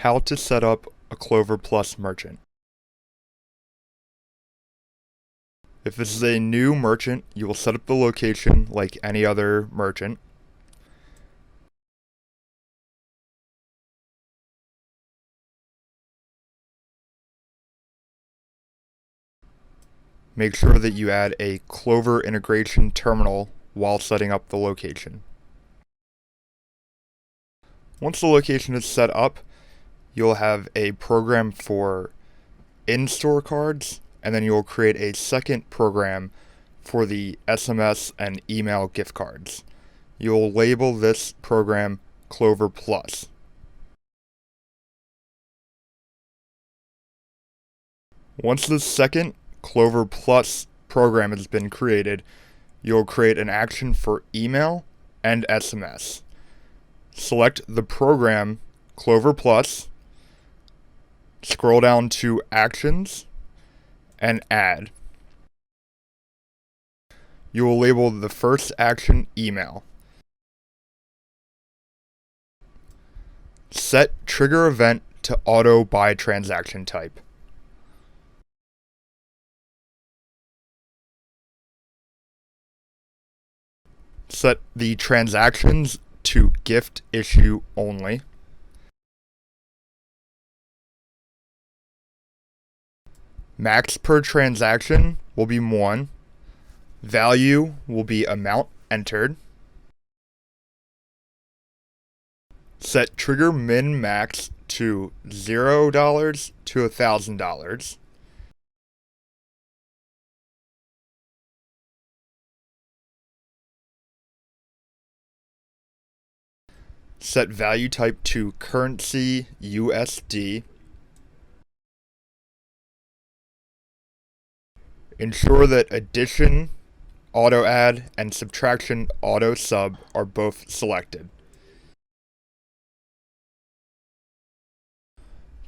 How to set up a Clover Plus merchant. If this is a new merchant, you will set up the location like any other merchant. Make sure that you add a Clover integration terminal while setting up the location. Once the location is set up, you'll have a program for in-store cards, and then you'll create a second program for the SMS and email gift cards. You'll label this program Clover Plus. Once the second Clover Plus program has been created, you'll create an action for email and SMS. Select the program Clover Plus, scroll down to Actions, and Add. You will label the first action Email. Set Trigger Event to Auto by Transaction Type. Set the transactions to gift issue only. Max per transaction will be 1. Value will be amount entered. Set trigger min max to $0 to $1,000. Set value type to currency USD. Ensure that addition, auto add, and subtraction auto sub are both selected.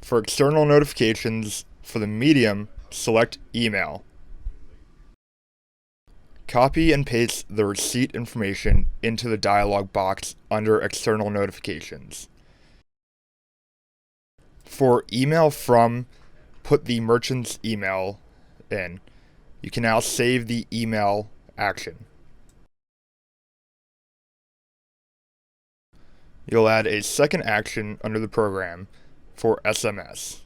For external notifications, for the medium, select email. Copy and paste the receipt information into the dialog box under external notifications. For email from, put the merchant's email in. You can now save the email action. You'll add a second action under the program for SMS.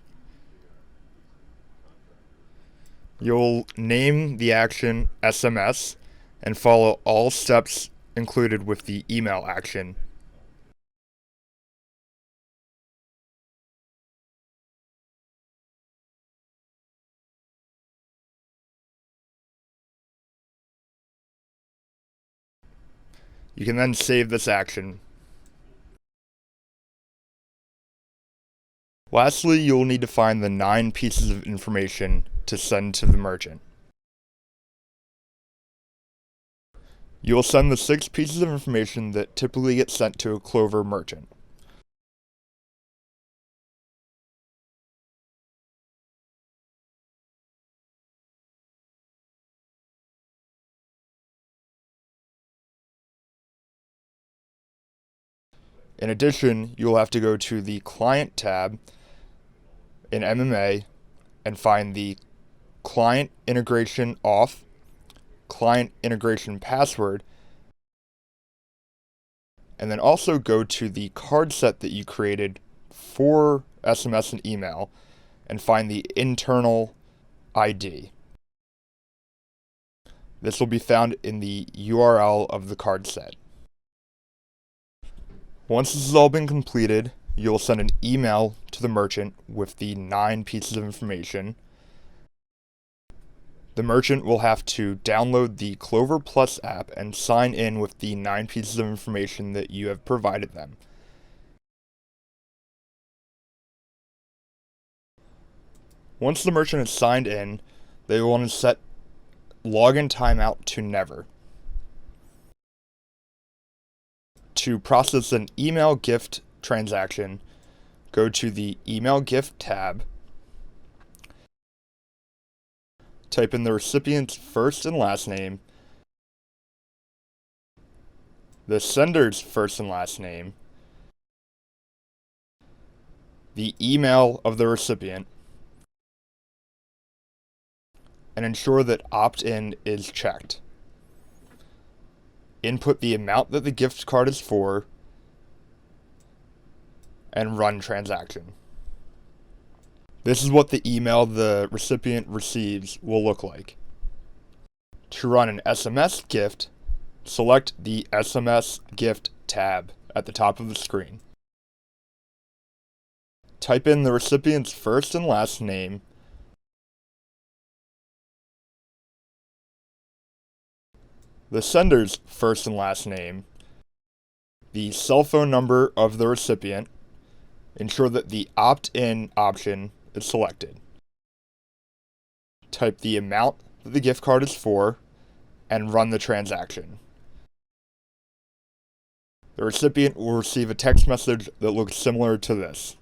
You'll name the action SMS and follow all steps included with the email action. You can then save this action. Lastly, you'll need to find the 9 pieces of information to send to the merchant. You will send the 6 pieces of information that typically get sent to a Clover merchant. In addition, you'll have to go to the Client tab in MMA and find the Client Integration Off, Client Integration Password, and then also go to the card set that you created for SMS and email and find the internal ID. This will be found in the URL of the card set. Once this has all been completed, you'll send an email to the merchant with the 9 pieces of information. The merchant will have to download the Clover Plus app and sign in with the 9 pieces of information that you have provided them. Once the merchant is signed in, they will want to set login timeout to never. To process an email gift transaction, go to the Email Gift tab, type in the recipient's first and last name, the sender's first and last name, the email of the recipient, and ensure that opt-in is checked. Input the amount that the gift card is for, and run transaction. This is what the email the recipient receives will look like. To run an SMS gift, select the SMS gift tab at the top of the screen. Type in the recipient's first and last name, the sender's first and last name, the cell phone number of the recipient. Ensure that the opt-in option is selected. Type the amount that the gift card is for, and run the transaction. The recipient will receive a text message that looks similar to this.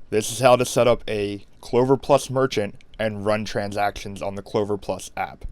This is how to set up a Clover Plus merchant and run transactions on the Clover Plus app.